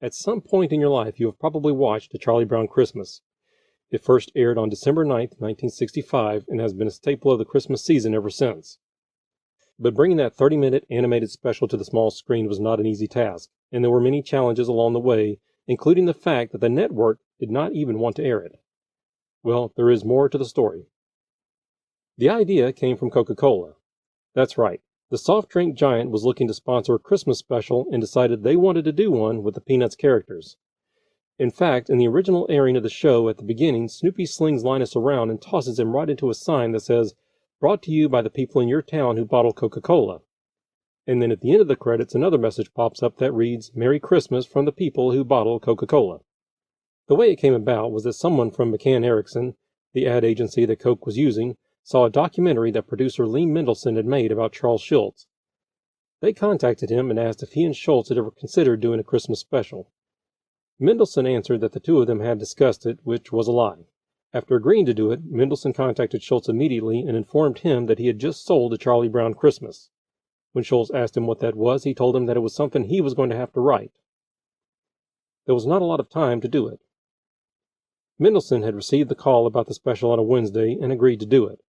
At some point in your life, you have probably watched A Charlie Brown Christmas. It first aired on December 9th, 1965, and has been a staple of the Christmas season ever since. But bringing that 30-minute animated special to the small screen was not an easy task, and there were many challenges along the way, including the fact that the network did not even want to air it. Well, there is more to the story. The idea came from Coca-Cola. That's right. The soft drink giant was looking to sponsor a Christmas special and decided they wanted to do one with the Peanuts characters. In fact, in the original airing of the show at the beginning, Snoopy slings Linus around and tosses him right into a sign that says, "Brought to you by the people in your town who bottle Coca-Cola." And then at the end of the credits, another message pops up that reads, "Merry Christmas from the people who bottle Coca-Cola." The way it came about was that someone from McCann Erickson, the ad agency that Coke was using, saw a documentary that producer Lee Mendelson had made about Charles Schulz. They contacted him and asked if he and Schulz had ever considered doing a Christmas special. Mendelson answered that the two of them had discussed it, which was a lie. After agreeing to do it, Mendelson contacted Schulz immediately and informed him that he had just sold a Charlie Brown Christmas. When Schulz asked him what that was, he told him that it was something he was going to have to write. There was not a lot of time to do it. Mendelson had received the call about the special on a Wednesday and agreed to do it,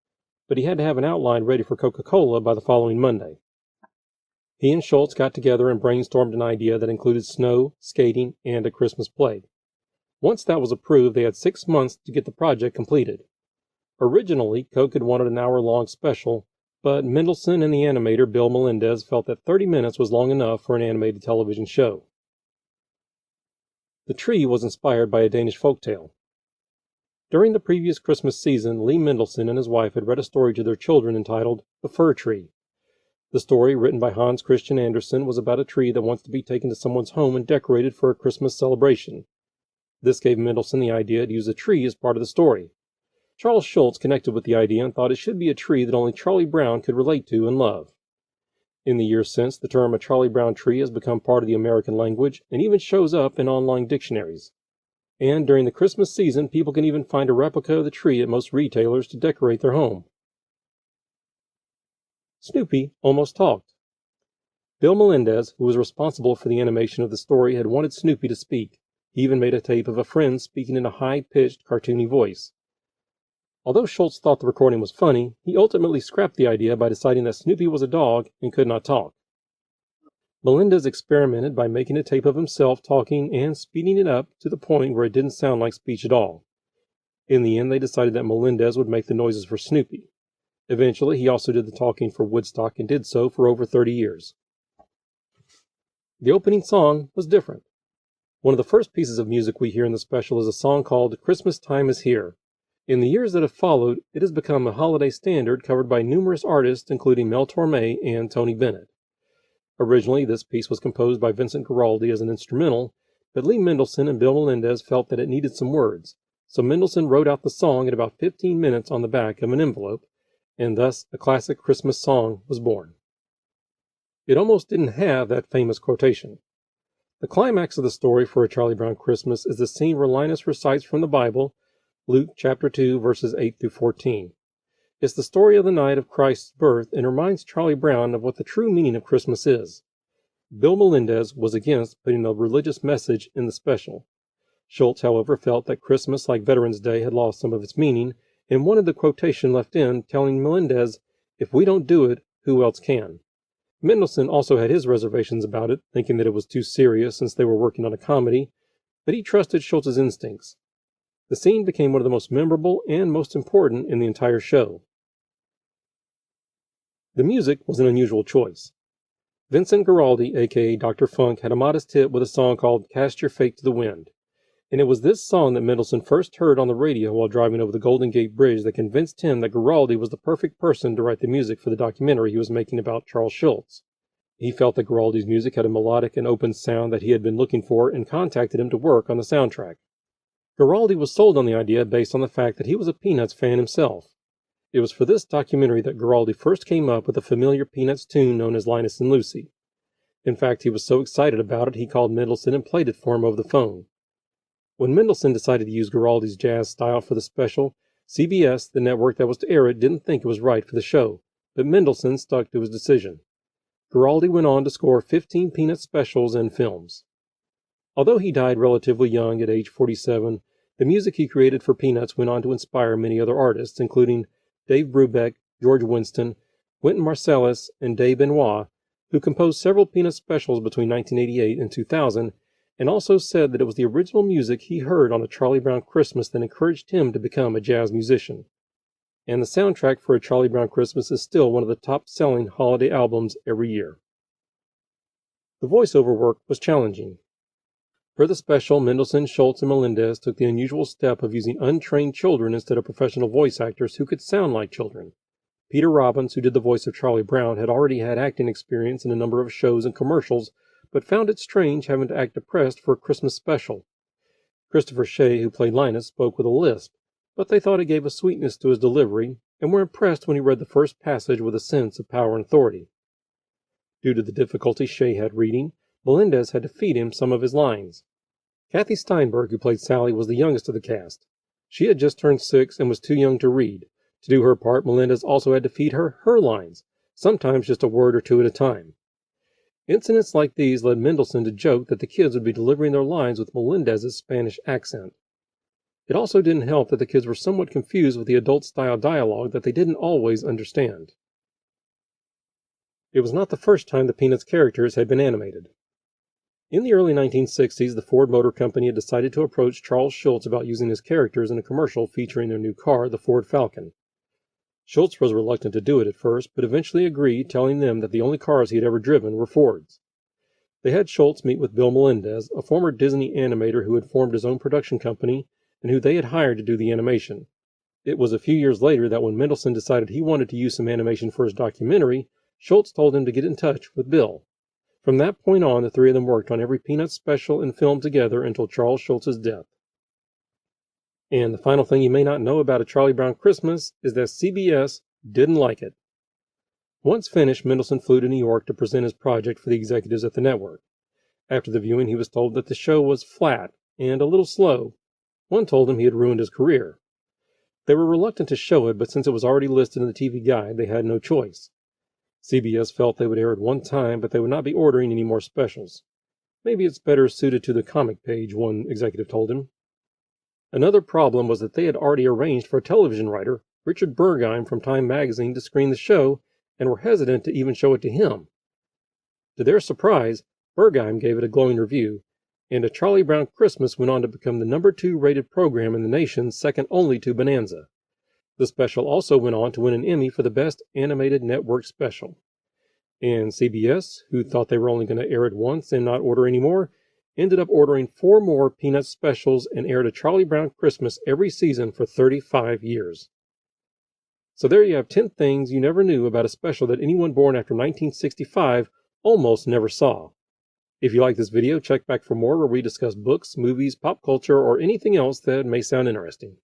but he had to have an outline ready for Coca-Cola by the following Monday. He and Schulz got together and brainstormed an idea that included snow, skating, and a Christmas play. Once that was approved, they had 6 months to get the project completed. Originally, Coke had wanted an hour-long special, but Mendelson and the animator Bill Melendez felt that 30 minutes was long enough for an animated television show. The tree was inspired by a Danish folktale. During the previous Christmas season, Lee Mendelson and his wife had read a story to their children entitled The Fir Tree. The story, written by Hans Christian Andersen, was about a tree that wants to be taken to someone's home and decorated for a Christmas celebration. This gave Mendelson the idea to use a tree as part of the story. Charles Schulz connected with the idea and thought it should be a tree that only Charlie Brown could relate to and love. In the years since, the term "a Charlie Brown tree" has become part of the American language and even shows up in online dictionaries. And during the Christmas season, people can even find a replica of the tree at most retailers to decorate their home. Snoopy almost talked. Bill Melendez, who was responsible for the animation of the story, had wanted Snoopy to speak. He even made a tape of a friend speaking in a high-pitched, cartoony voice. Although Schulz thought the recording was funny, he ultimately scrapped the idea by deciding that Snoopy was a dog and could not talk. Melendez experimented by making a tape of himself talking and speeding it up to the point where it didn't sound like speech at all. In the end, they decided that Melendez would make the noises for Snoopy. Eventually, he also did the talking for Woodstock and did so for over 30 years. The opening song was different. One of the first pieces of music we hear in the special is a song called "Christmas Time Is Here." In the years that have followed, it has become a holiday standard covered by numerous artists, including Mel Torme and Tony Bennett. Originally, this piece was composed by Vincent Guaraldi as an instrumental, but Lee Mendelson and Bill Melendez felt that it needed some words, so Mendelson wrote out the song in about 15 minutes on the back of an envelope, and thus a classic Christmas song was born. It almost didn't have that famous quotation. The climax of the story for A Charlie Brown Christmas is the scene where Linus recites from the Bible, Luke chapter 2, verses 8 through 14. It's the story of the night of Christ's birth and reminds Charlie Brown of what the true meaning of Christmas is. Bill Melendez was against putting a religious message in the special. Schulz, however, felt that Christmas, like Veterans Day, had lost some of its meaning and wanted the quotation left in, telling Melendez, "If we don't do it, who else can?" Mendelson also had his reservations about it, thinking that it was too serious since they were working on a comedy, but he trusted Schulz's instincts. The scene became one of the most memorable and most important in the entire show. The music was an unusual choice. Vincent Guaraldi, aka Dr. Funk, had a modest hit with a song called "Cast Your Fate to the Wind." And it was this song that Mendelson first heard on the radio while driving over the Golden Gate Bridge that convinced him that Guaraldi was the perfect person to write the music for the documentary he was making about Charles Schulz. He felt that Guaraldi's music had a melodic and open sound that he had been looking for and contacted him to work on the soundtrack. Guaraldi was sold on the idea based on the fact that he was a Peanuts fan himself. It was for this documentary that Guaraldi first came up with a familiar Peanuts tune known as Linus and Lucy. In fact, he was so excited about it, he called Mendelson and played it for him over the phone. When Mendelson decided to use Guaraldi's jazz style for the special, CBS, the network that was to air it, didn't think it was right for the show, but Mendelson stuck to his decision. Guaraldi went on to score 15 Peanuts specials and films. Although he died relatively young at age 47, the music he created for Peanuts went on to inspire many other artists, including Dave Brubeck, George Winston, Wynton Marsalis, and Dave Benoit, who composed several Peanuts specials between 1988 and 2000, and also said that it was the original music he heard on A Charlie Brown Christmas that encouraged him to become a jazz musician. And the soundtrack for A Charlie Brown Christmas is still one of the top-selling holiday albums every year. The voiceover work was challenging. For the special, Mendelsohn, Schultz, and Melendez took the unusual step of using untrained children instead of professional voice actors who could sound like children. Peter Robbins, who did the voice of Charlie Brown, had already had acting experience in a number of shows and commercials, but found it strange having to act depressed for a Christmas special. Christopher Shea, who played Linus, spoke with a lisp, but they thought it gave a sweetness to his delivery, and were impressed when he read the first passage with a sense of power and authority. Due to the difficulty Shea had reading, Melendez had to feed him some of his lines. Kathy Steinberg, who played Sally, was the youngest of the cast. She had just turned 6 and was too young to read. To do her part, Melendez also had to feed her lines, sometimes just a word or two at a time. Incidents like these led Mendelsohn to joke that the kids would be delivering their lines with Melendez's Spanish accent. It also didn't help that the kids were somewhat confused with the adult-style dialogue that they didn't always understand. It was not the first time the Peanuts characters had been animated. In the early 1960s, the Ford Motor Company had decided to approach Charles Schultz about using his characters in a commercial featuring their new car, the Ford Falcon. Schultz was reluctant to do it at first, but eventually agreed, telling them that the only cars he had ever driven were Fords. They had Schultz meet with Bill Melendez, a former Disney animator who had formed his own production company and who they had hired to do the animation. It was a few years later that when Mendelsohn decided he wanted to use some animation for his documentary, Schultz told him to get in touch with Bill. From that point on, the three of them worked on every Peanuts special and film together until Charles Schultz's death. And the final thing you may not know about A Charlie Brown Christmas is that CBS didn't like it. Once finished, Mendelsohn flew to New York to present his project for the executives at the network. After the viewing, he was told that the show was flat and a little slow. One told him he had ruined his career. They were reluctant to show it, but since it was already listed in the TV Guide, they had no choice. CBS felt they would air it one time, but they would not be ordering any more specials. Maybe it's better suited to the comic page, one executive told him. Another problem was that they had already arranged for a television writer, Richard Burgheim from Time magazine, to screen the show, and were hesitant to even show it to him. To their surprise, Burgheim gave it a glowing review, and A Charlie Brown Christmas went on to become the #2 rated program in the nation, second only to Bonanza. The special also went on to win an Emmy for the Best Animated Network Special. And CBS, who thought they were only going to air it once and not order any more, ended up ordering 4 more Peanuts specials and aired A Charlie Brown Christmas every season for 35 years. So there you have 10 things you never knew about a special that anyone born after 1965 almost never saw. If you like this video, check back for more where we discuss books, movies, pop culture, or anything else that may sound interesting.